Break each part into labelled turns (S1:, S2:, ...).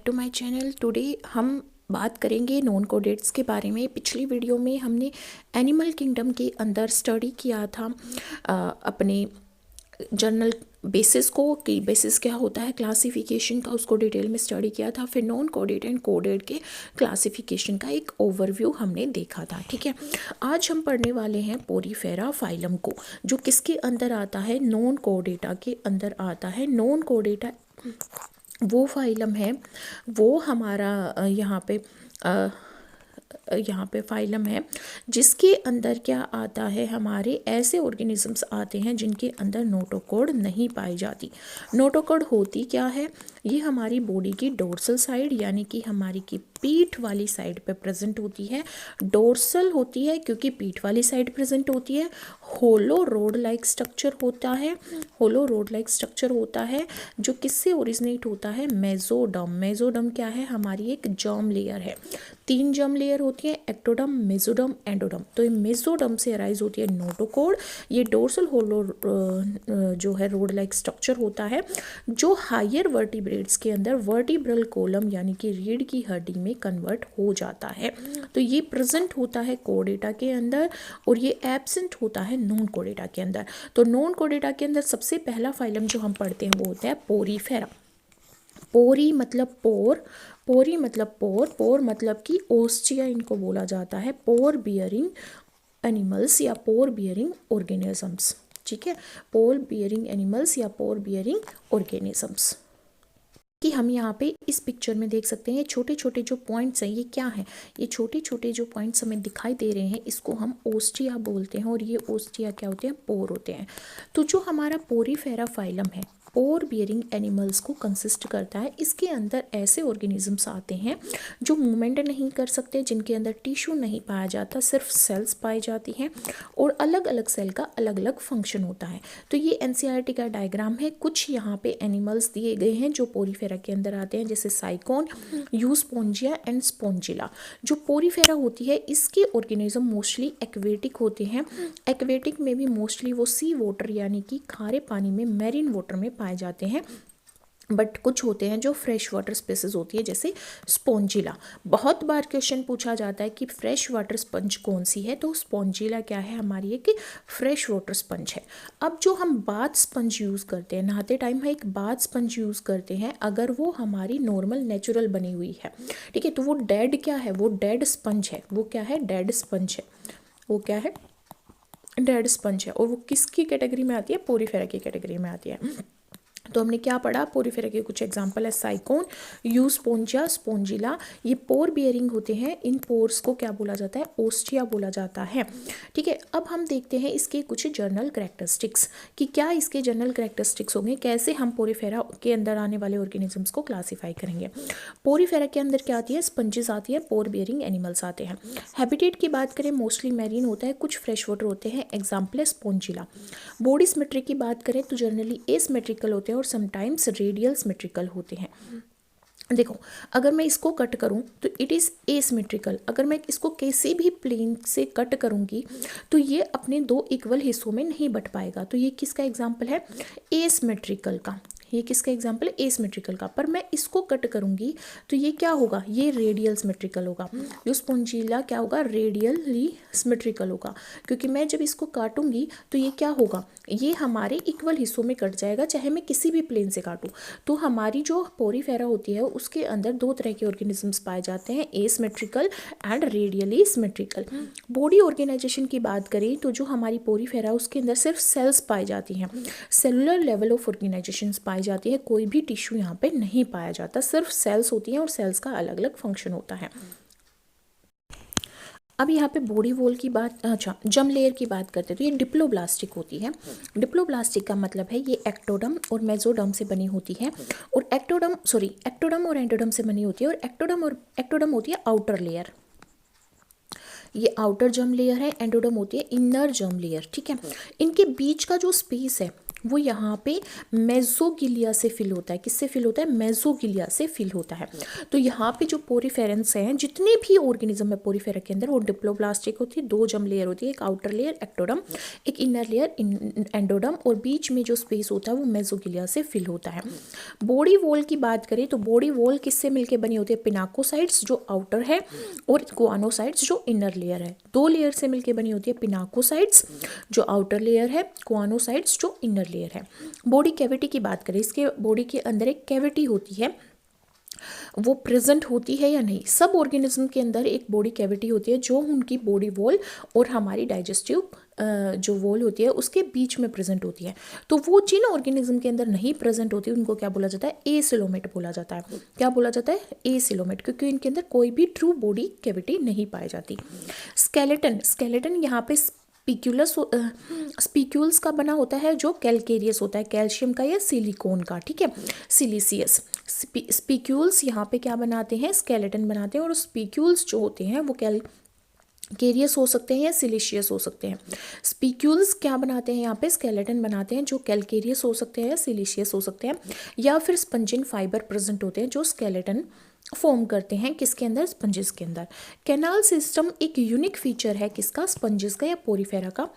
S1: To my channel. Today हम बात करेंगे नॉन कोडेट्स के बारे में। पिछली वीडियो में हमने एनिमल किंगडम के अंदर स्टडी किया था अपने जर्नल बेसिस को, कि बेसिस क्या होता है क्लासिफिकेशन का, उसको डिटेल में स्टडी किया था। फिर नॉन कोडेट एंड कोडेड के क्लासिफिकेशन का एक ओवरव्यू हमने देखा था। ठीक है, आज हम पढ़ने वाले हैं पोरीफेरा फाइलम को, जो किसके अंदर आता है, नॉन कोडेटा के अंदर आता है। नॉन कोडेटा वो फाइलम है, वो हमारा यहाँ पे फाइलम है जिसके अंदर क्या आता है, हमारे ऐसे ऑर्गेनिजम्स आते हैं जिनके अंदर नोटोकॉड नहीं पाई जाती। नोटोकॉड होती क्या है, ये हमारी बॉडी की डोर्सल साइड यानी कि हमारी की पीठ वाली साइड पे प्रेजेंट होती है। डोर्सल होती है क्योंकि पीठ वाली साइड प्रेजेंट होती है। होलो रोड लाइक स्ट्रक्चर होता है, होलो रोड लाइक स्ट्रक्चर होता है जो किससे ओरिजिनेट होता है, मेसोडर्म। मेसोडर्म क्या है, हमारी एक जर्म लेयर है। 3 जर्म लेयर होती है, एक्टोडर्म, मेसोडर्म, एंडोडर्म। तो ये मेसोडर्म से अराइज होती है नोटोकॉड। ये डोर्सल होलो जो है रोड लाइक स्ट्रक्चर होता है जो हायर वर्टिब्रेट्स के अंदर वर्टिब्रल कॉलम यानी कि रीढ़ की हड्डी में कन्वर्ट हो जाता है। तो ये प्रेजेंट होता है कोडेटा के अंदर और ये एब्सेंट होता है नॉन कोडेटा के अंदर। तो नॉन कोडेटा के अंदर सबसे पहला फाइलम जो हम पढ़ते हैं वो होता है पोरीफेरा। पोरी मतलब पोर, पोरी मतलब पोर, पोर मतलब कि ओस्टिया इनको बोला जाता है, पोर बियरिंग एनिमल्स या पोर बियरिंग ऑर्गेनिजम्स। ठीक है, पोर बियरिंग एनिमल्स या पोर बियरिंग ऑर्गेनिजम्स कि हम यहाँ पे इस पिक्चर में देख सकते हैं। छोटे छोटे जो पॉइंट्स हैं ये क्या हैं, ये छोटे छोटे जो पॉइंट्स हमें दिखाई दे रहे हैं इसको हम ओस्टिया बोलते हैं और ये ओस्टिया क्या होते हैं, पोर होते हैं। तो जो हमारा पोरीफेरा फाइलम है पोर बियरिंग एनिमल्स को कंसिस्ट करता है। इसके अंदर ऐसे ऑर्गेनिजम्स आते हैं जो मूवमेंट नहीं कर सकते, जिनके अंदर टिश्यू नहीं पाया जाता, सिर्फ सेल्स पाई जाती हैं और अलग अलग सेल का अलग अलग फंक्शन होता है। तो ये एनसीईआरटी का डायग्राम है। कुछ यहाँ पे एनिमल्स दिए गए हैं जो पोरीफेरा के अंदर आते हैं, जैसे साइकोन, यूस्पोंजिया एंड स्पोंजिला। जो पोरीफेरा होती है इसके ऑर्गेनिज्म मोस्टली एक्वेटिक होते हैं। एक्वेटिक में भी मोस्टली वो सी वाटर यानी कि खारे पानी में, मैरीन वाटर में पाए जाते हैं। बट कुछ होते हैं जो फ्रेश वाटर स्पेसिस होती है, जैसे स्पोंजिला। बहुत बार क्वेश्चन पूछा जाता है कि फ्रेश वाटर स्पंज कौन सी है, तो स्पोंजिला क्या है, हमारी एक फ्रेश वाटर स्पंज है। अब जो हम बाथ स्पंज यूज़ करते हैं, नहाते टाइम हम एक बाथ स्पंज यूज़ करते हैं, अगर वो हमारी नॉर्मल नेचुरल बनी हुई है, ठीक है, तो वो डेड क्या है, वो डेड स्पंज है। वो क्या है, डेड स्पंज है। वो क्या है, डेड स्पंज है। और वो किसकी कैटेगरी में आती है, पोरीफेरा की कैटेगरी में आती है। तो हमने क्या पढ़ा, पोरीफेरा के कुछ एग्जांपल है साइकोन, यूस्पोंजिया, स्पोंजिला। ये पोर बियरिंग होते हैं। इन पोर्स को क्या बोला जाता है, ओस्टिया बोला जाता है। ठीक है, अब हम देखते हैं इसके कुछ जर्नल कैरेक्टरिस्टिक्स कि क्या इसके जर्नल कैरेक्टरिस्टिक्स होंगे, कैसे हम पोरीफेरा के अंदर आने वाले ऑर्गेनिजम्स को क्लासीफाई करेंगे। पोरीफेरा के अंदर क्या आती है, स्पंजेस आती है, पोर बियरिंग एनिमल्स आते हैं। हैबिटेट की बात करें मोस्टली मैरीन होता है, कुछ फ्रेश वाटर होते हैं, एग्जाम्पल है स्पोंजिला। बॉडी सिमेट्री की बात करें तो जनरली एसिमेट्रिकल होते हैं और समटाइम्स रेडियल सिमेट्रिकल होते हैं। देखो, अगर मैं इसको कट करूं तो इट इज़ एसिमेट्रिकल। अगर मैं इसको किसी भी प्लेन से कट करूंगी तो ये अपने 2 इक्वल हिस्सों में नहीं बट पाएगा। तो ये किसका एग्जाम्पल है, एसिमेट्रिकल का। ये किसका एग्जाम्पल है, एसिमेट्रिकल का। पर मैं इसको कट करूंगी तो ये क्या होगा, ये रेडियल सिमेट्रिकल होगा। जो स्पोंजिला क्या होगा, रेडियली सिमेट्रिकल होगा, क्योंकि मैं जब इसको काटूंगी तो ये क्या होगा, ये हमारे इक्वल हिस्सों में कट जाएगा, चाहे मैं किसी भी प्लेन से काटूं। तो हमारी जो पोरीफेरा होती है उसके अंदर 2 तरह के ऑर्गेनिजम्स पाए जाते हैं, asymmetrical and radially symmetrical. Body organisation की बात करें तो जो हमारी पोरीफेरा उसके अंदर सिर्फ सेल्स पाई जाती हैं, सेलुलर लेवल ऑफ ऑर्गेनाइजेशन पाई जाती है, कोई भी टिश्यू यहाँ पे नहीं पाया जाता, सिर्फ सेल्स होती हैं और सेल्स का अलग अलग फंक्शन होता है। अब यहाँ पे बॉडी वॉल की बात, अच्छा जर्म लेयर की बात करते हैं तो ये डिप्लोब्लास्टिक होती है। डिप्लोब्लास्टिक का मतलब है ये एक्टोडर्म और मेसोडर्म से बनी होती है, और एक्टोडर्म और एंडोडर्म से बनी होती है, और एक्टोडर्म होती है आउटर लेयर, ये आउटर जर्म लेयर है। एंडोडर्म होती है इनर जर्म लेयर। ठीक है, इनके बीच का जो स्पेस है वो यहाँ पे मेसोगिलिया से फिल होता है। किससे फिल होता है? मेसोगिलिया से फिल होता है। तो यहाँ पे जो पोरीफेरेंस हैं, जितने भी ऑर्गेनिज्म है पोरीफेरा के अंदर, वो डिप्लोब्लास्टिक होती है, 2 जर्म लेयर होती है, एक आउटर लेयर एक्टोडर्म, एक इनर लेयर एंडोडर्म, और बीच में जो स्पेस होता है वो मेसोगिलिया से फिल होता है। बॉडी वॉल की बात करें तो बॉडी वॉल किससे मिलकर बनी होती है? पिनाकोसाइट्स जो आउटर है और गुआनोसाइट्स जो इनर लेयर है। 2 लेयर से मिलकर बनी होती है, पिनाकोसाइट्स जो आउटर लेयर है, गुआनोसाइट्स जो इनर लेयर है। बॉडी कैविटी की बात करें, इसके बॉडी के अंदर एक कैविटी होती है, वो प्रेजेंट होती है या नहीं? सब ऑर्गेनिज्म के अंदर एक बॉडी कैविटी होती है जो उनकी बॉडी वॉल और हमारी डाइजेस्टिव जो वॉल होती है उसके बीच में प्रेजेंट होती है। तो वो जिन ऑर्गेनिज्म के अंदर नहीं प्रेजेंट होती उनको क्या बोला जाता है? एसिलोमेट बोला जाता है। क्या बोला जाता है? एसिलोमेट, क्योंकि इनके अंदर कोई भी ट्रू बॉडी कैविटी नहीं पाई जाती। स्केलेटन यहाँ पे स्पीक्यूल्स का बना होता है जो कैलकेरियस होता है, कैल्शियम का या सिलिकॉन का, ठीक है, सिलिसियस। स्पीक्यूल्स यहाँ पे क्या बनाते हैं? स्केलेटन बनाते हैं, और स्पीक्यूल्स जो होते हैं वो कैरियस हो सकते हैं या सिलिशियस हो सकते हैं। स्पीक्यूल्स क्या बनाते हैं? यहाँ पे स्केलेटन बनाते हैं जो कैलकेरियस हो सकते हैं या सिलिशियस हो सकते हैं, या फिर स्पंजिन फाइबर प्रेजेंट होते हैं जो स्केलेटन फॉर्म करते हैं किसके अंदर? स्पंजेस के अंदर। कैनाल सिस्टम एक यूनिक फीचर है किसका? स्पंजेस का या पोरीफेरा का।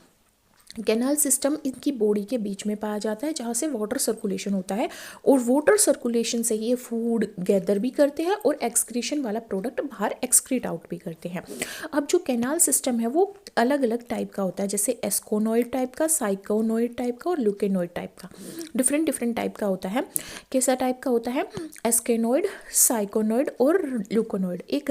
S1: कैनाल सिस्टम इनकी बॉडी के बीच में पाया जाता है जहाँ से वाटर सर्कुलेशन होता है, और वाटर सर्कुलेशन से ये फूड गैदर भी करते हैं और एक्सक्रीशन वाला प्रोडक्ट बाहर एक्सक्रीट आउट भी करते हैं। अब जो कैनाल सिस्टम है वो अलग अलग टाइप का होता है, जैसे एस्कोनॉइड टाइप का, साइकोनॉइड टाइप का और ल्यूकेनॉइड टाइप का। डिफरेंट टाइप का होता है। कैसा टाइप का होता है? एस्केनॉइड, साइकोनॉइड और ल्यूकोनॉइड। एक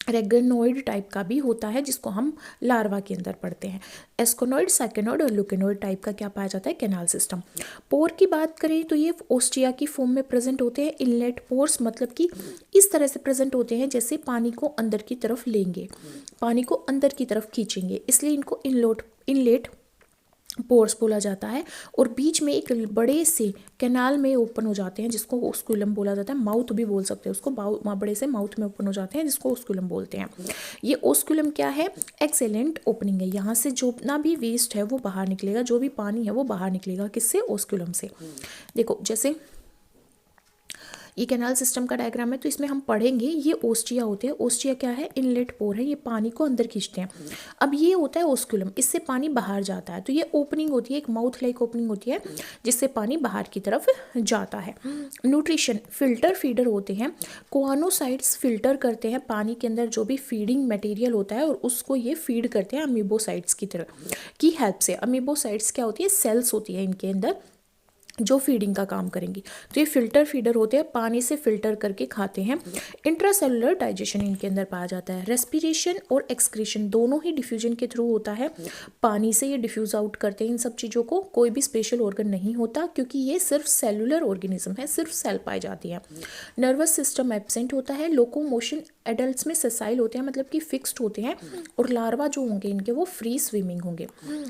S1: रेगनोइड टाइप का भी होता है जिसको हम लार्वा के अंदर पढ़ते हैं। एस्कोनॉइड, साइकोनॉइड और ल्यूकेनॉइड टाइप का क्या पाया जाता है? Canal system. पोर की बात करें तो ये ओस्टिया की फॉर्म में प्रेजेंट होते हैं। इनलेट पोर्स मतलब कि इस तरह से प्रेजेंट होते हैं जैसे पानी को अंदर की तरफ लेंगे, पानी को अंदर की तरफ खींचेंगे, इसलिए इनको इनलेट पोर्स बोला जाता है। और बीच में एक बड़े से कैनाल में ओपन हो जाते हैं जिसको ओस्कुलम बोला जाता है। माउथ भी बोल सकते हैं उसको, बड़े से माउथ में ओपन हो जाते हैं जिसको ओस्कुलम बोलते हैं। ये ओस्कुलम क्या है? एक्सेलेंट ओपनिंग है। यहाँ से जो ना भी वेस्ट है वो बाहर निकलेगा, जो भी पानी है वो बाहर निकलेगा। किससे? ओस्कुलम से। देखो जैसे ये कैनाल सिस्टम का डायग्राम है तो इसमें हम पढ़ेंगे ये ओस्टिया होते हैं। ओस्टिया क्या है? इनलेट पोर है, ये पानी को अंदर खींचते हैं। अब ये होता है ओस्कुलम, इससे पानी बाहर जाता है। तो ये ओपनिंग होती है, एक माउथ लाइक ओपनिंग होती है जिससे पानी बाहर की तरफ जाता है। न्यूट्रिशन, फिल्टर फीडर होते हैं। कोआनोसाइट्स फिल्टर करते हैं पानी के अंदर जो भी फीडिंग मटेरियल होता है और उसको ये फीड करते हैं अमीबोसाइट्स की तरह की हेल्प से। अमीबोसाइट्स क्या होती है? सेल्स होती है इनके अंदर जो फीडिंग का काम करेंगी। तो ये फिल्टर फीडर होते हैं, पानी से फिल्टर करके खाते हैं। इंट्रासेलुलर डाइजेशन इनके अंदर पाया जाता है। रेस्पिरेशन और एक्सक्रीशन दोनों ही डिफ्यूजन के थ्रू होता है। पानी से ये डिफ्यूज आउट करते हैं इन सब चीज़ों को। कोई भी स्पेशल ऑर्गन नहीं होता क्योंकि ये सिर्फ सेलुलर ऑर्गेनिज्म है, सिर्फ सेल पाई जाती है। नर्वस सिस्टम एब्सेंट होता है। लोकोमोशन एडल्ट्स में सेसाइल होते हैं मतलब कि फिक्स्ड होते हैं, और लार्वा जो होंगे इनके वो फ्री स्विमिंग होंगे।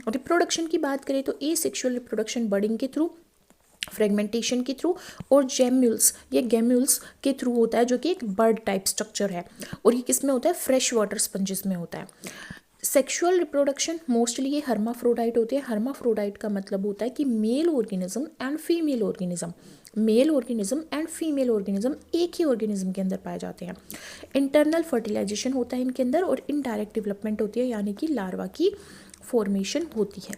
S1: रिप्रोडक्शन की बात करें तो एसेक्सुअल रिप्रोडक्शन बर्डिंग के थ्रू, फ्रेगमेंटेशन के थ्रू और जेम्यूल्स, ये गेम्यूल्स के थ्रू होता है जो कि एक बर्ड टाइप स्ट्रक्चर है। और ये किस में होता है? फ्रेश वाटर स्पंजेस में होता है। सेक्सुअल रिप्रोडक्शन मोस्टली ये हर्माफ्रोडाइट होते हैं। हर्माफ्रोडाइट का मतलब होता है कि male organism and female organism, male organism and female organism एक ही ऑर्गेनिज्म के अंदर पाए जाते हैं। इंटरनल फर्टिलाइजेशन होता है इनके अंदर, और इनडायरेक्ट डेवलपमेंट होती है यानी कि लार्वा की फॉर्मेशन होती है,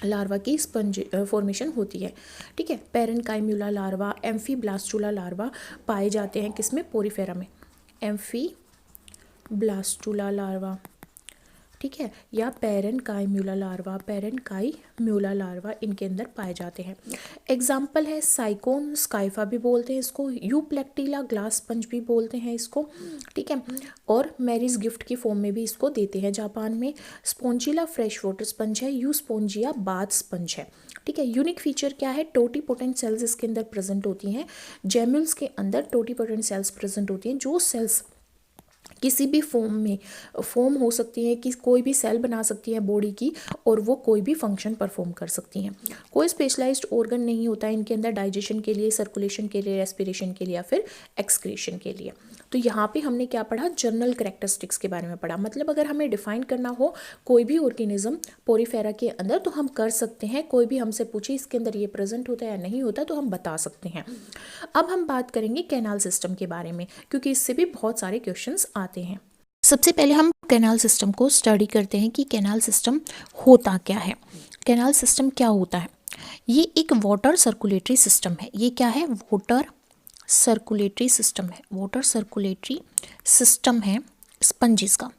S1: लार्वा की स्पंज फॉर्मेशन होती है। ठीक है। पेरेनकाइम्यूला लार्वा, एम्फीब्लास्टुला लार्वा पाए जाते हैं किसमें? पोरीफेरा में। एम्फीब्लास्टुला लार्वा, ठीक है, या पेरेनकाइम्यूला लार्वा इनके अंदर पाए जाते हैं। एग्जाम्पल है साइकोन स्काइफा भी बोलते हैं इसको, यूप्लेक्टिला ग्लास स्पंज भी बोलते हैं इसको, ठीक है, और मैरिज गिफ्ट की फॉर्म में भी इसको देते हैं जापान में। स्पोंजिला फ्रेश वाटर स्पंज है, यूस्पोंजिया बाथ स्पंज है। ठीक है। यूनिक फीचर क्या है? टोटीपोटेंट सेल्स इसके अंदर प्रेजेंट होती हैं। जेम्यूल्स के अंदर टोटीपोटेंट सेल्स प्रेजेंट होती हैं, जो सेल्स किसी भी फॉर्म हो सकती है कि कोई भी सेल बना सकती है बॉडी की, और वो कोई भी फंक्शन परफॉर्म कर सकती हैं। कोई स्पेशलाइज्ड ऑर्गन नहीं होता है इनके अंदर डाइजेशन के लिए, सर्कुलेशन के लिए, रेस्पिरेशन के लिए या फिर एक्सक्रीशन के लिए। तो यहाँ पे हमने क्या पढ़ा, जनरल कैरेक्टरिस्टिक्स के बारे में पढ़ा। मतलब अगर हमें डिफाइन करना हो कोई भी ऑर्गेनिज्म पोरीफेरा के अंदर तो हम कर सकते हैं, कोई भी हमसे पूछे इसके अंदर ये प्रेजेंट होता है या नहीं होता तो हम बता सकते हैं। अब हम बात करेंगे कैनाल सिस्टम के बारे में, क्योंकि इससे भी बहुत सारे क्वेश्चंस आते हैं। सबसे पहले हम कैनाल सिस्टम को स्टडी करते हैं कि कैनाल सिस्टम होता क्या है। कैनाल सिस्टम क्या होता है? ये एक वाटर सर्कुलेटरी सिस्टम है। ये क्या है? वाटर सर्कुलेटरी सिस्टम है। वाटर सर्कुलेटरी सिस्टम है स्पंजिस का,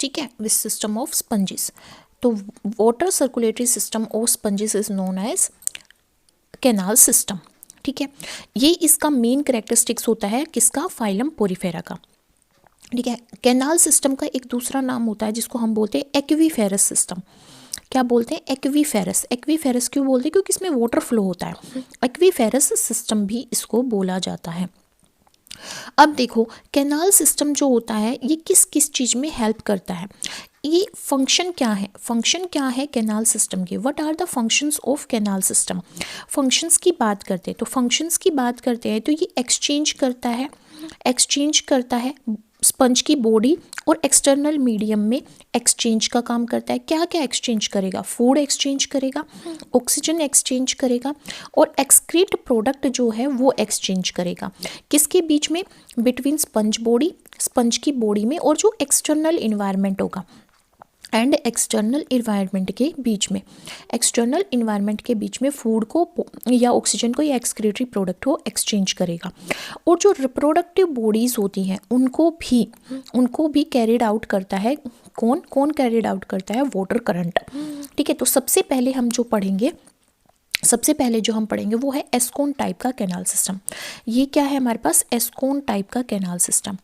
S1: ठीक है, विद सिस्टम ऑफ स्पंजिस। तो water circulatory system of sponges is known as canal system, ठीक है। ये इसका मेन कैरेक्टरिस्टिक्स होता है किसका? फाइलम पोरीफेरा का, ठीक है। कैनाल सिस्टम का एक दूसरा नाम होता है जिसको हम बोलते हैं एक्वीफेरस सिस्टम। क्या बोलते हैं? एक्वीफेरस। एक्वीफेरस क्यों बोलते हैं? क्योंकि इसमें वाटर फ्लो होता है। एक्वीफेरस सिस्टम भी इसको बोला जाता है। अब देखो कैनाल सिस्टम जो होता है ये किस किस चीज़ में हेल्प करता है, ये फंक्शन क्या है? फंक्शन क्या है कैनाल सिस्टम के? What are the functions of canal system? Functions की बात करते हैं तो फंक्शंस की बात करते हैं तो ये एक्सचेंज करता है स्पंज की बॉडी और एक्सटर्नल मीडियम में एक्सचेंज का काम करता है। क्या क्या एक्सचेंज करेगा? फूड एक्सचेंज करेगा, ऑक्सीजन एक्सचेंज करेगा और एक्सक्रीट प्रोडक्ट जो है वो एक्सचेंज करेगा। किसके बीच में? बिटवीन स्पंज की बॉडी में और जो एक्सटर्नल इन्वायरमेंट होगा एंड एक्सटर्नल इन्वायरमेंट के बीच में। एक्सटर्नल इन्वायरमेंट के बीच में फूड को या ऑक्सीजन को या एक्सक्रीटरी प्रोडक्ट को एक्सचेंज करेगा। और जो रिप्रोडक्टिव बॉडीज़ होती हैं उनको भी कैरिड आउट करता है। कौन कैरिड आउट करता है? वाटर करंट, ठीक है। तो सबसे पहले जो हम पढ़ेंगे वो है एस्कोन टाइप का कैनाल सिस्टम। ये क्या है हमारे पास? एस्कोन टाइप का कैनाल सिस्टम।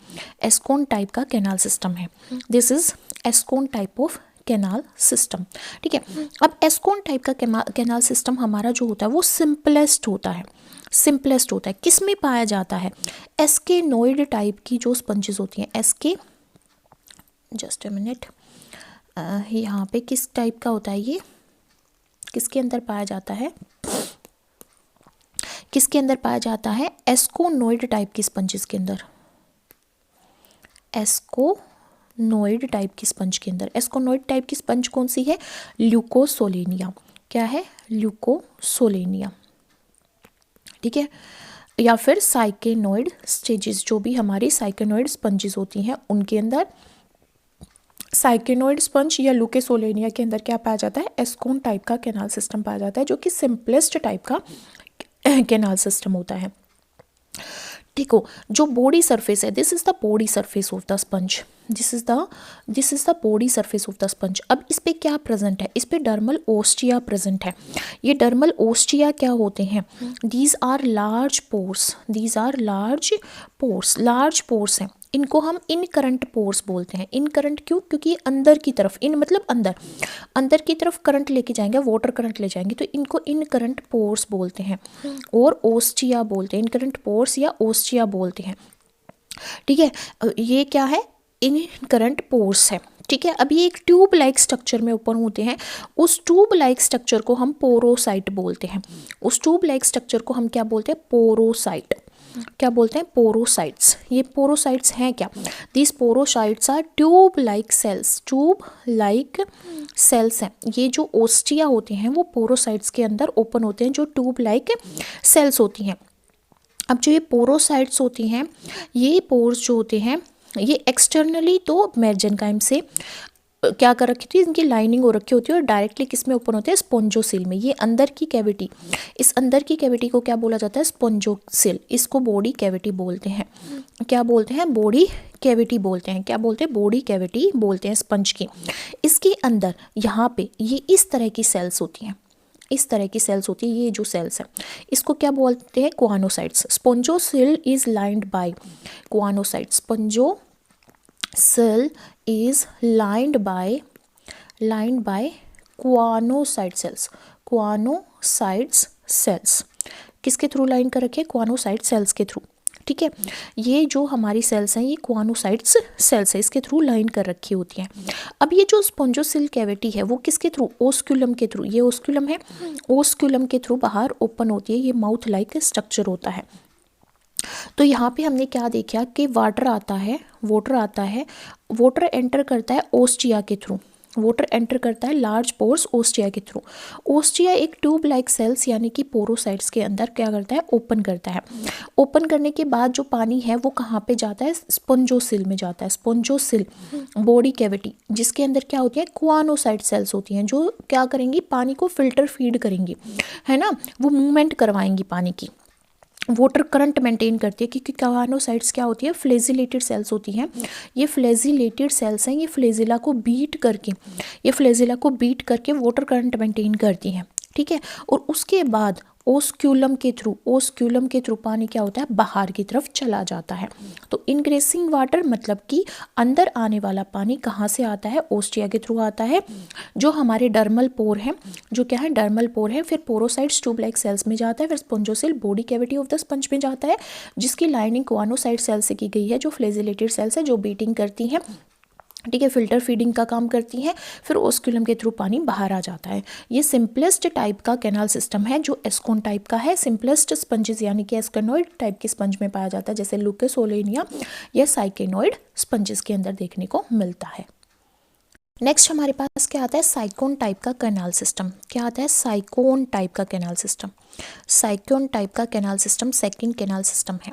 S1: एस्कोन टाइप का कैनाल सिस्टम है। This is ascon type of canal system, ठीक है। अब एस्कोन टाइप का कैनाल सिस्टम हमारा जो होता है वो सिंपलेस्ट होता है। किस में पाया जाता है? एस्केनोइड टाइप की जो स्पंजेस होती हैं। जस्ट अ मिनट, यहाँ पे किस टाइप का होता है ये? किसके अंदर पाया जाता है? एस्कोनोइड टाइप की स्पंजेस के अंदर। एस्कोनोइड टाइप की स्पंज के अंदर। एस्कोनोइड टाइप की स्पंज कौन सी है? ल्यूकोसोलेनिया। क्या है? ल्यूकोसोलेनिया, ठीक है। या फिर साइकेनोइड स्टेजेस, जो भी हमारी साइकेनोइड स्पंजेस होती हैं उनके अंदर साइकेनोइड स्पंज या ल्यूकोसोलेनिया के अंदर क्या पाया जाता है? एस्कोन टाइप का कैनाल सिस्टम पाया जाता है, जो कि सिंपलेस्ट टाइप का कैनाल सिस्टम होता है। देखो जो बॉडी सरफेस है, this is the body surface of the sponge. This is the body surface of the sponge. अब इस पे क्या प्रेजेंट है? इस पे डर्मल ओस्टिया प्रेजेंट है। ये डर्मल ओस्टिया क्या होते हैं? दीज आर लार्ज पोर्स हैं। इनको हम इनकरंट पोर्स बोलते हैं। इनकरंट क्यों? क्योंकि ये अंदर की तरफ, इन मतलब अंदर की तरफ करंट लेके जाएंगे, वाटर करंट ले जाएंगे, तो इनको इनकरंट पोर्स बोलते हैं और ओस्टिया बोलते हैं। इनकरंट पोर्स या ओस्टिया बोलते हैं, ठीक है। ये क्या है? इनकरंट पोर्स है, ठीक है। अब ये एक ट्यूब लाइक स्ट्रक्चर में ओपन होते हैं। उस ट्यूब लाइक स्ट्रक्चर को हम पोरोसाइट बोलते हैं। उस ट्यूब लाइक स्ट्रक्चर को हम क्या बोलते हैं? पोरोसाइट। क्या बोलते हैं? पोरोसाइट्स। ये पोरोसाइट्स हैं क्या? These porocytes are tube like cells हैं। ये जो ओस्टिया होते हैं वो पोरोसाइट्स के अंदर ओपन होते हैं, जो ट्यूब लाइक सेल्स होती हैं। अब जो ये पोरोसाइट्स होती हैं, ये पोर्स जो होते हैं ये एक्सटर्नली तो मेसेंकाइम से क्या कर रखी थी, इनकी लाइनिंग हो रखी होती है, और डायरेक्टली किस में ओपन होते हैं? स्पोंजोसिल में। ये अंदर की कैविटी, इस अंदर की कैविटी को क्या बोला जाता है? स्पोंजोसिल। इसको बॉडी कैविटी बोलते हैं। क्या बोलते हैं? बॉडी कैविटी बोलते हैं। क्या बोलते हैं? बॉडी कैविटी बोलते हैं स्पंज की। इसके अंदर यहाँ पे ये इस तरह की सेल्स होती हैं, ये जो सेल्स हैं इसको क्या बोलते हैं? Choanocytes. Spongocoel is lined by choanocytes. Cell is lined by choanocyte cells. किसके थ्रू लाइन कर रखे? क्वानोसाइट सेल्स के थ्रू, ठीक है। ये जो हमारी सेल्स हैं ये क्वानोसाइट्स सेल्स है, इसके थ्रू लाइन कर रखी होती हैं। अब ये जो स्पोंजोसिल कैविटी है वो किसके थ्रू? ओस्क्यूलम के थ्रू। ये ओस्क्यूलम है, ओस्क्यूलम के थ्रू बाहर ओपन होती है। ये माउथ लाइक स्ट्रक्चर होता है। तो यहाँ पे हमने क्या देखा कि वाटर आता है, वाटर एंटर करता है ओस्टिया के थ्रू, वाटर एंटर करता है लार्ज पोर्स ओस्टिया के थ्रू। ओस्टिया एक ट्यूब लाइक सेल्स यानी कि पोरोसाइट्स के अंदर क्या करता है, ओपन करता है। ओपन करने के बाद जो पानी है वो कहाँ पे जाता है, स्पॉन्जोसिल में जाता है। स्पॉन्जोसिल बॉडी कैविटी, जिसके अंदर क्या होती है, कुआनोसाइट सेल्स होती हैं, जो क्या करेंगी, पानी को फिल्टर फीड करेंगी, है ना, वो मूवमेंट करवाएंगी पानी की, वाटर करंट मेंटेन करती है। क्योंकि कुआनोसाइट्स क्या होती है, फ्लेजिलेटेड सेल्स होती हैं। ये फ्लेजिलेटेड सेल्स हैं, ये फ्लेजिला को बीट करके वाटर करंट मेंटेन करती हैं, ठीक है। और उसके बाद ओस्क्यूलम के थ्रू पानी क्या होता है, बाहर की तरफ चला जाता है। तो इनग्रेसिंग वाटर मतलब कि अंदर आने वाला पानी कहाँ से आता है, ओस्टिया के थ्रू आता है, जो हमारे डर्मल पोर हैं, जो क्या है, डर्मल पोर है, फिर पोरोसाइट्स ट्यूब लाइक सेल्स में जाता है, फिर स्पॉन्जोसिल body cavity of the sponge में जाता है, जिसकी लाइनिंग कुआनोसाइट सेल से की गई है, जो फ्लेजिलेटेड सेल्स है, जो बीटिंग करती हैं, ठीक है, फिल्टर फीडिंग का काम करती हैं। फिर ओस्क्यूलम के थ्रू पानी बाहर आ जाता है। ये सिंपलेस्ट टाइप का कैनाल सिस्टम है, जो एस्कोन टाइप का है। सिंपलेस्ट स्पंजेस यानी कि एस्कोनॉइड टाइप के स्पंज में पाया जाता है, जैसे लुकेसोलेनिया या साइकेनॉइड स्पंजेस के अंदर देखने को मिलता है। नेक्स्ट हमारे पास क्या आता है, साइकोन टाइप का कैनाल सिस्टम। क्या आता है, साइकोन टाइप का कैनाल सिस्टम। साइकोन टाइप का canal system second canal system है,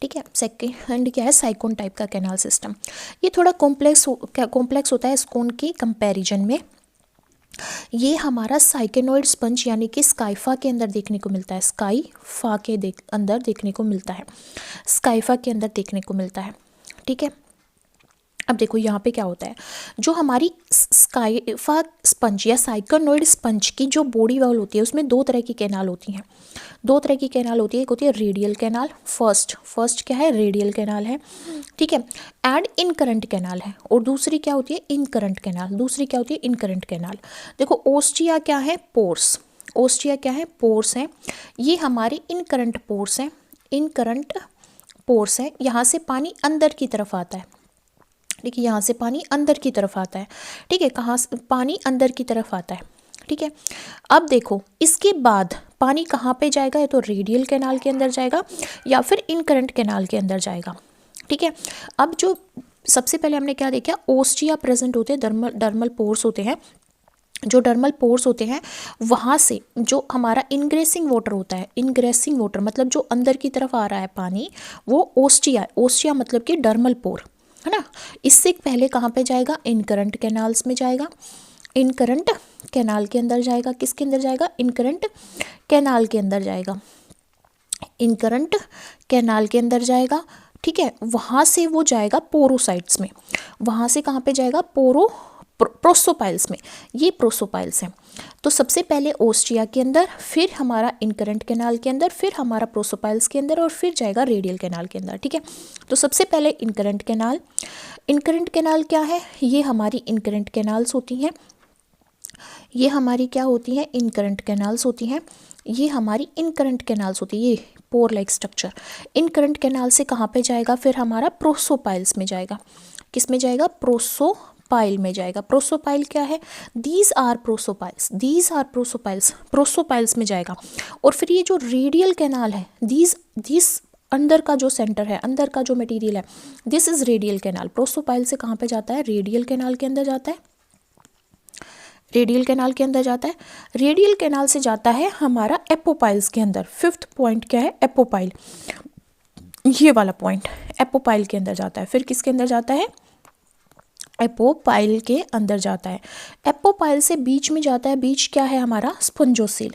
S1: ठीक है। सेकंड क्या है, साइकोन टाइप का कैनाल सिस्टम। ये थोड़ा कॉम्प्लेक्स होता है एस्कोन के कंपैरिजन में। ये हमारा साइकेनॉइड स्पंज यानी कि स्काइफा के अंदर देखने को मिलता है, स्काइफा के अंदर देखने को मिलता है, स्काइफा के अंदर देखने को मिलता है, ठीक है। अब देखो यहाँ पे क्या होता है, जो हमारी स्काइफा स्पंज या साइकेनॉइड स्पंज की जो बॉडी वॉल होती है, उसमें दो तरह की कैनाल होती हैं। दो तरह की कैनाल होती है, एक होती है रेडियल कैनाल, फर्स्ट क्या है, रेडियल कैनाल है, ठीक है, एंड इनकरंट कैनाल है। और दूसरी क्या होती है, इनकरंट कैनाल, दूसरी क्या होती है, इनकरंट कैनाल। देखो ओस्टिया क्या है, पोर्स, ओस्टिया क्या है, पोर्स हैं, ये हमारे इनकरंट पोर्स हैं, इनकरंट पोर्स हैं। यहाँ से पानी अंदर की तरफ आता है, ठीक है, यहाँ से पानी अंदर की तरफ आता है, ठीक है, कहाँ से पानी अंदर की तरफ आता है, ठीक है। अब देखो इसके बाद पानी कहाँ पे जाएगा, या तो रेडियल कैनाल के अंदर जाएगा या फिर इनकरंट कैनाल के अंदर जाएगा, ठीक है। अब जो सबसे पहले हमने क्या देखा, ओस्टिया प्रेजेंट होते हैं, डर्मल पोर्स होते हैं। जो डर्मल पोर्स होते हैं वहाँ से जो हमारा इनग्रेसिंग वाटर होता है, इनग्रेसिंग वाटर मतलब जो अंदर की तरफ आ रहा है पानी, वो ओस्टिया मतलब कि डर्मल पोर, है ना। इससे पहले कहाँ पे जाएगा, इनकरंट कैनाल्स में जाएगा, इनकरंट कैनाल के अंदर जाएगा। किसके अंदर जाएगा, इनकरंट कैनाल के अंदर जाएगा, इनकरंट कैनाल के अंदर जाएगा, ठीक है। वहाँ से वो जाएगा पोरोसाइट्स में, वहाँ से कहाँ पे जाएगा, प्रोसोपाइल्स में, ये प्रोसोपाइल्स हैं। तो सबसे पहले ओस्टिया के अंदर, फिर हमारा इनकरंट कैनाल के अंदर, फिर हमारा प्रोसोपाइल्स के अंदर, और फिर जाएगा रेडियल कैनाल के अंदर, ठीक है। तो सबसे पहले इनकरंट कैनाल। इनकरंट कैनाल क्या है, ये हमारी इनकरंट कैनाल्स होती हैं, ये हमारी क्या होती हैं, इनकरंट कैनाल्स होती हैं, ये हमारी इनकरंट कैनाल्स होती है, ये pore like structure. Incurrent canal से कहाँ पे जाएगा, फिर हमारा प्रोसोपाइल्स में जाएगा। किस में जाएगा, प्रोसोपाइल में जाएगा। प्रोसोपाइल क्या है, दीज आर प्रोसोपाइल्स, प्रोसोपाइल्स में जाएगा। और फिर ये जो रेडियल कैनाल है, दीज अंदर का जो सेंटर है, अंदर का जो मटेरियल है, this is radial canal. Prosopyle से कहाँ पे जाता है, रेडियल कैनाल के अंदर जाता है, रेडियल कैनाल के अंदर जाता है। रेडियल कैनाल से जाता है हमारा एपोपाइल्स के अंदर। फिफ्थ पॉइंट क्या है, एपोपाइल, ये वाला पॉइंट एपोपाइल के अंदर जाता है। फिर किसके अंदर जाता है, एपोपाइल के अंदर जाता है। एपोपाइल से बीच में जाता है, बीच क्या है हमारा, स्पंजोसील,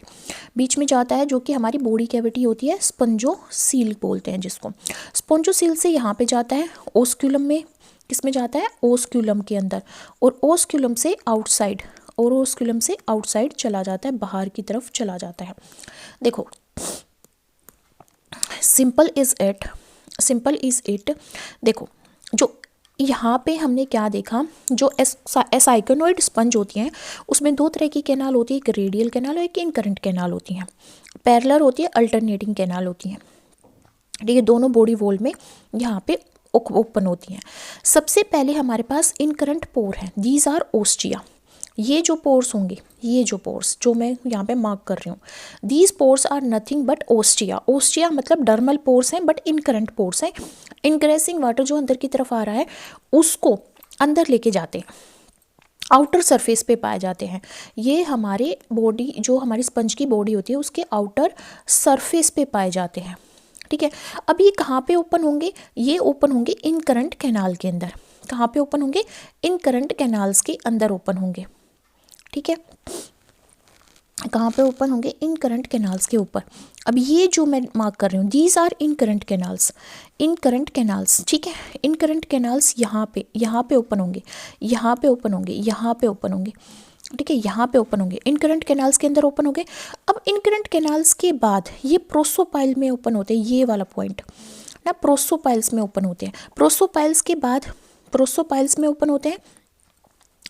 S1: बीच में जाता है, जो कि हमारी बॉडी कैविटी होती है, स्पंजोसील बोलते हैं जिसको। स्पंजोसील से यहाँ पे जाता है ओस्क्यूलम में, किस में जाता है, ओस्क्यूलम के अंदर। और ओस्क्यूलम से आउटसाइड, और ओस्क्यूलम से आउटसाइड चला जाता है, बाहर की तरफ चला जाता है। देखो सिंपल इज इट। देखो जो यहाँ पे हमने क्या देखा, जो साइकेनॉइड स्पंज होती हैं उसमें दो तरह की कैनाल होती है, एक रेडियल कैनाल और एक इनकरंट कैनाल होती हैं। पैरेलल होती है, अल्टरनेटिंग कैनाल होती हैं, ठीक है। दोनों बॉडी वॉल में यहाँ पे ओपन होती हैं। सबसे पहले हमारे पास इनकरंट पोर है, दीज आर ओस्टिया। ये जो पोर्स होंगे, ये जो पोर्स जो मैं यहाँ पे मार्क कर रही हूँ, these pores are nothing but ostia. Ostia मतलब डर्मल पोर्स हैं बट इनकरेंट पोर्स हैं। इनग्रेसिंग वाटर जो अंदर की तरफ आ रहा है उसको अंदर लेके जाते हैं, आउटर सरफेस पे पाए जाते हैं। ये हमारे बॉडी, जो हमारी स्पंज की बॉडी होती है उसके आउटर सरफेस पे पाए जाते हैं। ठीक है, अब ये कहाँ पे ओपन होंगे? ये ओपन होंगे इन करंट कैनाल के अंदर। कहाँ पे ओपन होंगे? इन करंट कैनाल्स के अंदर ओपन होंगे। ठीक है, कहाँ पे ओपन होंगे? इन करंट कैनाल्स के ऊपर। अब ये जो मैं मार्क कर रही हूँ, these are incurrent canals, incurrent canals. ठीक है, इन करंट कैनाल्स यहाँ पे ओपन होंगे, यहाँ पे ओपन होंगे, यहाँ पे ओपन होंगे। ठीक है, यहाँ पे ओपन होंगे, इन करंट कैनाल्स के अंदर ओपन होंगे। अब इन करंट कैनाल्स के बाद ये प्रोसोपाइल में ओपन होते हैं, ये वाला पॉइंट ना प्रोसोपाइल्स में ओपन होते हैं। प्रोसोपाइल्स के बाद प्रोसोपाइल्स में ओपन होते हैं।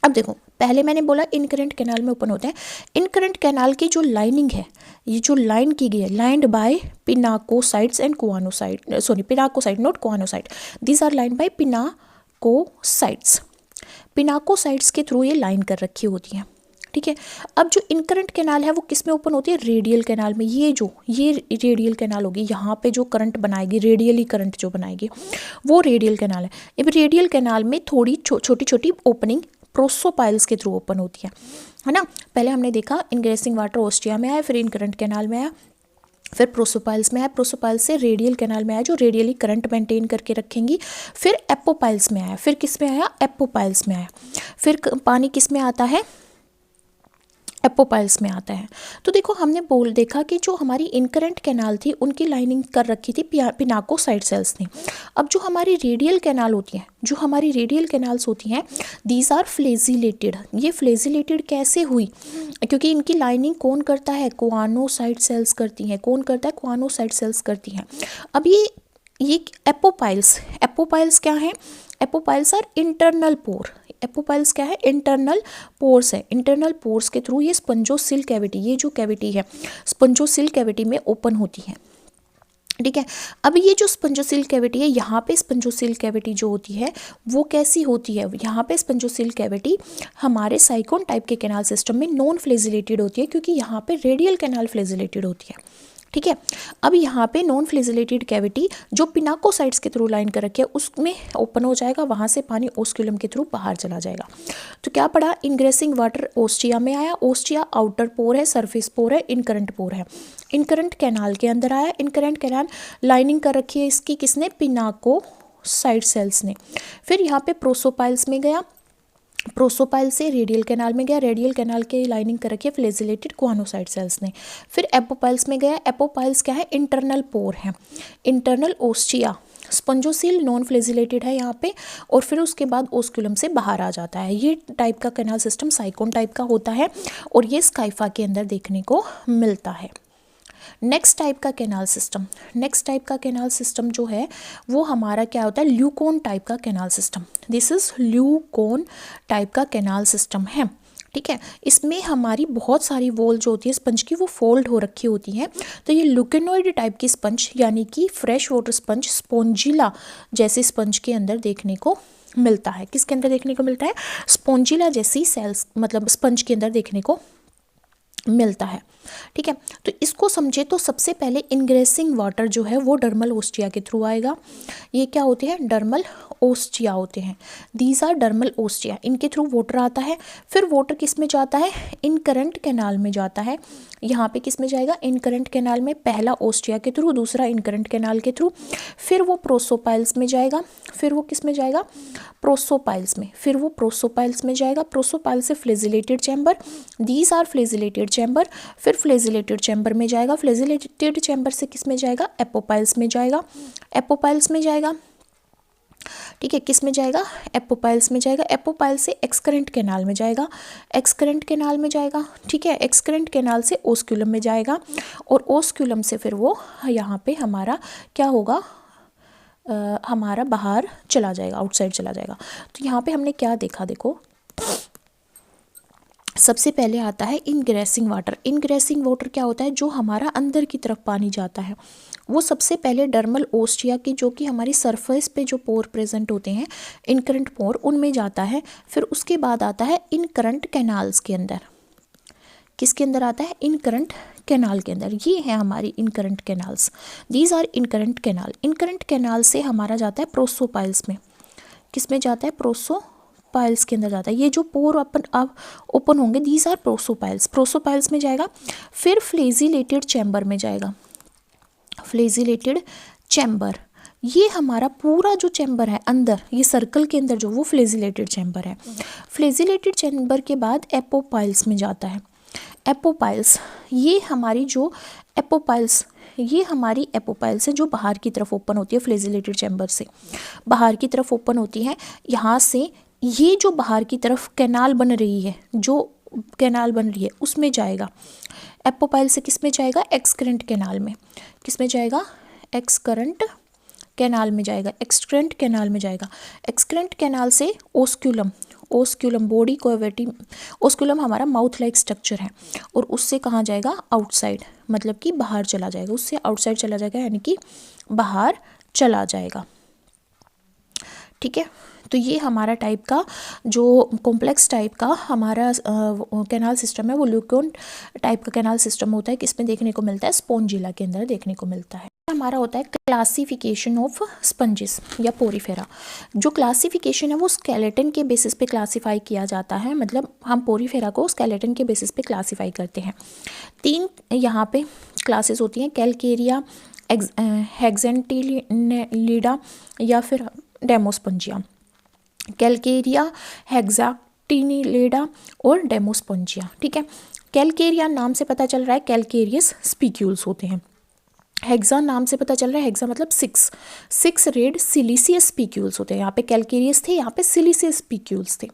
S1: अब देखो, पहले मैंने बोला इनकरेंट कैनाल में ओपन होते हैं। इनकरेंट कैनाल की जो लाइनिंग है, ये जो लाइन की गई है, lined by pinacocytes and choanocyte, sorry pinacocyte not choanocyte, these are lined by pinacocytes. Pinacocytes के थ्रू ये लाइन कर रखी होती है। ठीक है, अब जो इनकरेंट कैनाल है वो किस में ओपन होती है? रेडियल कैनाल में। ये रेडियल कैनाल होगी, यहाँ पे जो करंट बनाएगी, रेडियली करंट जो बनाएगी वो रेडियल कैनाल है। अब रेडियल कैनाल में थोड़ी छोटी छोटी ओपनिंग प्रोसोपाइल्स के थ्रू ओपन होती है ना। पहले हमने देखा इनग्रेसिंग वाटर ओस्टिया में आया, फिर इनकरेंट कैनाल में आया, फिर प्रोसोपाइल्स में आया, प्रोसोपाइल्स से रेडियल कैनाल में आया जो रेडियली करंट मेंटेन करके रखेंगी, फिर एपोपाइल्स में आया, फिर किस में आया? एपोपाइल्स में आया। फिर पानी किस में आता है? एपोपाइल्स में आता है। तो देखो, हमने देखा कि जो हमारी इनकरेंट कैनाल थी उनकी लाइनिंग कर रखी थी पिनाकोसाइट सेल्स ने। अब जो हमारी रेडियल कैनाल होती हैं, जो हमारी रेडियल कैनाल्स होती हैं, दीज आर फ्लेजिलेटेड। ये फ्लेजिलेटेड कैसे हुई? क्योंकि इनकी लाइनिंग कौन करता है? कुआनोसाइट सेल्स करती हैं। कौन करता है? कुआनोसाइट सेल्स करती हैं। अब ये एपोपाइल्स क्या हैं? एपोपाइल्स आर इंटरनल पोर। एपोपाइल्स क्या है? इंटरनल पोर्स है। इंटरनल पोर्स के थ्रू ये स्पंजोसिल कैविटी, ये जो कैविटी है स्पंजोसिल कैविटी में ओपन होती है। ठीक है, अब ये जो स्पंजोसिल कैविटी है, यहाँ पे स्पंजोसिल कैविटी जो होती है वो कैसी होती है? यहाँ पे स्पंजोसिल कैविटी हमारे साइकोन टाइप के कैनाल सिस्टम में नॉन फ्लेजिलेटेड होती है, क्योंकि यहाँ पे रेडियल कैनाल फ्लेजिलेटेड होती है। ठीक है, अब यहाँ पे नॉन फ्लेजिलेटेड कैविटी जो पिनाकोसाइट्स के थ्रू लाइन कर रखी है उसमें ओपन हो जाएगा, वहाँ से पानी ओस्क्यूलम के थ्रू बाहर चला जाएगा। तो क्या पढ़ा? इनग्रेसिंग वाटर ओस्टिया में आया। ओस्टिया आउटर पोर है, सरफेस पोर है, इनकरेंट पोर है। इनकरेंट कैनाल के अंदर आया। इनकरेंट कैनाल लाइनिंग कर रखी है इसकी किसने? पिनाकोसाइट सेल्स ने। फिर यहाँ पे प्रोसोपाइल्स में गया, प्रोसोपाइल से रेडियल कैनाल में गया, रेडियल कैनाल के लाइनिंग कर रखी है फ्लेजिलेटेड कुआनोसाइट सेल्स ने। फिर एपोपाइल्स में गया। एपोपाइल्स क्या है? इंटरनल पोर है। इंटरनल ओस्टिया, स्पंजोसिल नॉन फ्लेजिलेटेड है यहाँ पे, और फिर उसके बाद ओस्क्यूलम से बाहर आ जाता है। ये टाइप का कैनाल सिस्टम साइकोन टाइप का होता है और ये स्काइफा के अंदर देखने को मिलता है। नेक्स्ट टाइप का कैनाल सिस्टम जो है वो हमारा क्या होता है? ल्यूकोन टाइप का canal system. This is leucon type का कैनाल सिस्टम है। ठीक है, इसमें हमारी बहुत सारी वॉल जो होती है स्पंज की वो फोल्ड हो रखी होती हैं। तो ये लुकेनोइड टाइप की स्पंज, यानी कि फ्रेश वाटर स्पंज, स्पोंजिला जैसे स्पंज के अंदर देखने को मिलता है। किसके अंदर देखने को मिलता है? स्पोंजिला जैसी सेल्स, मतलब स्पंज के अंदर देखने को मिलता है। ठीक है, तो इसको समझे तो सबसे पहले इनग्रेसिंग वाटर जो है वो डर्मल ओस्टिया के थ्रू आएगा। ये क्या होते हैं? डर्मल ओस्टिया होते हैं। दीज आर डर्मल ओस्टिया, इनके थ्रू वाटर आता है। फिर वाटर किस में जाता है? इनकरेंट कैनाल में जाता है। यहाँ पे किस में जाएगा? इनकरेंट कैनाल में, पहला ओस्टिया के थ्रू, दूसरा इनकरेंट कैनाल के थ्रू। फिर वो प्रोसोपाइल्स में जाएगा, फिर वो किस में जाएगा? प्रोसोपाइल्स में, फिर वो प्रोसोपाइल्स में जाएगा। प्रोसोपाइल से flagellated chamber, these are flagellated chamber. फिर फ्लेजिलेटेड चैम्बर में जाएगा। फ्लेजिलेटेड चैम्बर से किस में जाएगा? एपोपाइल्स में जाएगा। एपोपाइल्स में जाएगा। ठीक है, किस में जाएगा? एपोपाइल्स में जाएगा। एपोपाइल से एक्सकरेंट कैनाल में जाएगा। एक्सकरेंट कैनाल में जाएगा। ठीक है, एक्सकरेंट कैनाल से ओस्क्यूलम में जाएगा, और ओस्क्यूलम से फिर वो यहाँ पे हमारा क्या होगा? हमारा बाहर चला जाएगा, आउटसाइड चला जाएगा। तो यहाँ पे हमने क्या देखा? देखो, सबसे पहले आता है इनग्रेसिंग वाटर। इनग्रेसिंग वाटर क्या होता है? जो हमारा अंदर की तरफ पानी जाता है वो सबसे पहले डर्मल ओस्टिया की, जो कि हमारी सरफेस पे जो पोर प्रेजेंट होते हैं, इनकरंट पोर, उनमें जाता है। फिर उसके बाद आता है इनकरंट कैनाल्स के अंदर। किसके अंदर आता है? इनकरंट कैनाल के अंदर। ये है हमारी incurrent canals, these are incurrent canal. Incurrent canal से हमारा जाता है प्रोसोपाइल्स में। किस में जाता है? प्रोसोपाइल्स के अंदर जाता है। ये जो पोर अब ओपन होंगे, दीज आर प्रोसोपाइल्स, प्रोसोपाइल्स में जाएगा। फिर फ्लेजिलेटेड चैम्बर में जाएगा, फ्लेजिलेटेड चैम्बर। ये हमारा पूरा जो चैम्बर है अंदर, ये सर्कल के अंदर जो, वो फ्लेजिलेटेड चैम्बर है। फ्लेजिलेटेड चैम्बर के बाद एपोपाइल्स में जाता है। एपोपाइल्स, ये हमारी जो एपोपाइल्स, ये हमारी एपोपाइल्स है जो बाहर की तरफ ओपन होती है, फ्लेजिलेटेड चैम्बर से बाहर की तरफ ओपन होती है। यहाँ से ये जो बाहर की तरफ कैनाल बन रही है, जो कैनाल बन रही है उसमें जाएगा। एपोपाइल से किस में जाएगा? एक्सक्रेंट कैनाल में। किस में जाएगा? एक्सकरंट कैनाल में जाएगा, एक्सक्रेंट कैनाल में जाएगा। एक्सक्रेंट कैनाल से ओस्क्यूलम, ओस्क्यूलम बॉडी कैविटी, ओस्क्यूलम हमारा माउथ लाइक स्ट्रक्चर है, और उससे कहाँ जाएगा? आउटसाइड, मतलब कि बाहर चला जाएगा, उससे आउटसाइड चला जाएगा, यानी कि बाहर चला जाएगा। ठीक है, तो ये हमारा टाइप का जो कॉम्प्लेक्स टाइप का हमारा कैनाल सिस्टम है, वो ल्यूकोन टाइप का कैनाल सिस्टम होता है। किसमें देखने को मिलता है? स्पोंजिला के अंदर देखने को मिलता है। हमारा होता है क्लासिफिकेशन ऑफ स्पंजेस या पोरीफेरा। जो क्लासिफिकेशन है वो स्केलेटन के बेसिस पे क्लासिफाई किया जाता है, मतलब हम पोरीफेरा को स्केलेटन के बेसिस पे क्लासिफाई करते हैं। 3 यहाँ पे क्लासेस होती हैं, कैलकेरिया, हेक्सेंटिलिडा या फिर डेमोस्पंजिया। कैलकेरिया, हेक्सेंटिलिडा और डेमोस्पंजिया। ठीक है, कैलकेरिया नाम से पता चल रहा है कैलकेरियस स्पिक्यूल्स होते हैं। हेक्सा नाम से पता चल रहा है, हेक्सा मतलब 6 रेड सिलिसियस स्पिक्यूल्स होते हैं। यहाँ पे कैलकेरियस थे, यहाँ पे सिलिसियस स्पिक्यूल्स थे।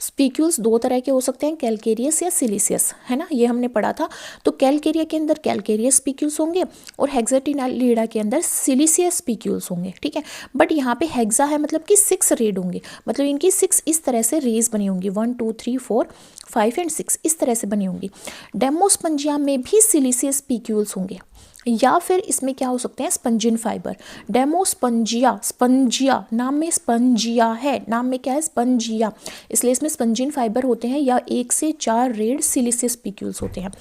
S1: स्पिक्यूल्स 2 तरह के हो सकते हैं, कैलकेरियस या सिलिसियस, है ना, ये हमने पढ़ा था। तो कैलकेरिया के अंदर कैलकेरियस स्पिक्यूल्स होंगे और हेक्सेंटिलिडा के अंदर सिलिसियस स्पिक्यूल्स होंगे। ठीक है, बट यहाँ पे हेक्सा है मतलब कि 6 रेड होंगे, मतलब इनकी 6 इस तरह से रेज बनी होंगी, 1 2 3 4 5 एंड 6 इस तरह से बनी होंगी। डेमोस्पंजिया में भी सिलिसियस स्पिक्यूल्स होंगे, या फिर इसमें क्या हो सकते हैं? Spongin fibre. डेमोस्पंजिया, स्पंजिया नाम में स्पंजिया है, नाम में क्या है? स्पंजिया, इसलिए इसमें स्पंजिन फाइबर होते हैं, या 1 से 4 रेड सिलिसियस स्पिक्यूल्स होते हैं।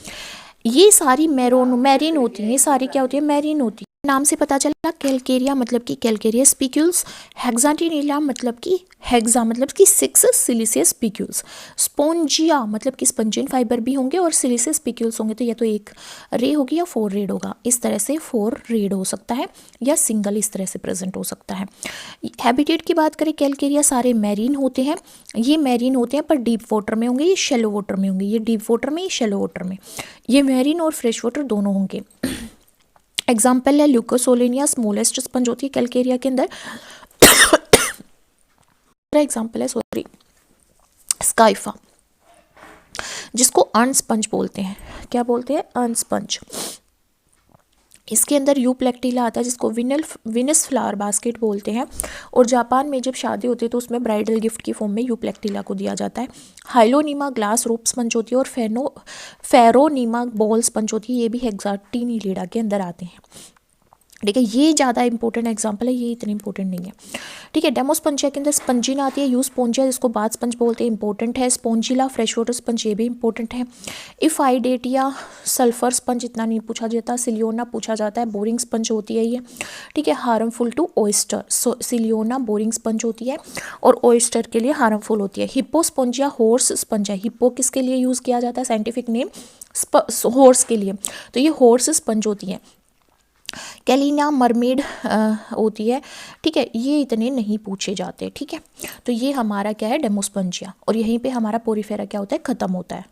S1: ये सारी मैरीन होती हैं, ये सारी क्या होती है? मैरीन होती है। नाम से पता चला कैलकेरिया मतलब कि कैलकेरियस स्पिक्यूल्स, हेक्सेंटिलिडा मतलब कि हेक्सा मतलब कि 6 सिलिसियस स्पिक्यूल्स, स्पोंजिया मतलब कि स्पंजिन फाइबर भी होंगे और सिलिसियस स्पिक्यूल्स होंगे। तो या तो 1 रे होगी या 4 रेड होगा, इस तरह से 4 रेड हो सकता है या सिंगल इस तरह से प्रेजेंट हो सकता है। हैबिटेट की बात करें, कैलकेरिया सारे मैरीन होते हैं, ये मैरीन होते हैं पर डीप वाटर में होंगे, ये शैलो वाटर में होंगे, ये डीप वाटर में, ये शैलो वाटर में, ये मैरीन और फ्रेश वाटर दोनों होंगे। एग्जाम्पल है ल्यूकोसोलेनिया, स्मॉलेस्ट स्पंज होती है कैलकेरिया के अंदर। एग्जाम्पल है स्काइफा, जिसको अर्न स्पंज बोलते हैं। क्या बोलते हैं? Earn sponge. इसके अंदर यूप्लेक्टिला आता है, जिसको विनस फ्लावर बास्केट बोलते हैं, और जापान में जब शादी होती है तो उसमें ब्राइडल गिफ्ट की फॉर्म में यूप्लेक्टिला को दिया जाता है। हाइलोनीमा ग्लास रोप स्पंज होती है, और फेरोनीमा बॉल स्पंज होती है, ये भी हेक्सेंटिलिडा के अंदर आते हैं। ठीक है, ये ज़्यादा इंपॉर्टेंट एग्जांपल है, ये इतनी इंपॉर्टेंट नहीं है। ठीक है, डेमोस्पंजिया के अंदर स्पंजिना आती है, यूस्पोंजिया जिसको बाथ स्पंज बोलते हैं, इंपॉर्टेंट है। स्पोंजिला फ्रेश वाटर स्पंज, ये भी इंपॉर्टेंट है। इफाइडेटिया सल्फर स्पंज इतना नहीं पूछा जाता। सिलियोना पूछा जाता है, बोरिंग स्पंज होती है ये। ठीक है, harmful to oyster, Cliona boring sponge होती है और ऑयस्टर के लिए हार्मफुल होती है। हिप्पोस्पोंजिया हॉर्स स्पंज है, हिप्पो किसके लिए यूज़ किया जाता है? साइंटिफिक नेम हॉर्स के लिए, तो ये हॉर्स स्पंज होती है। कैलिना मरमेड होती है। ठीक है, ये इतने नहीं पूछे जाते। ठीक है, तो ये हमारा क्या है? डेमोस्पंजिया, और यहीं पे हमारा पोरीफेरा क्या होता है? ख़त्म होता है।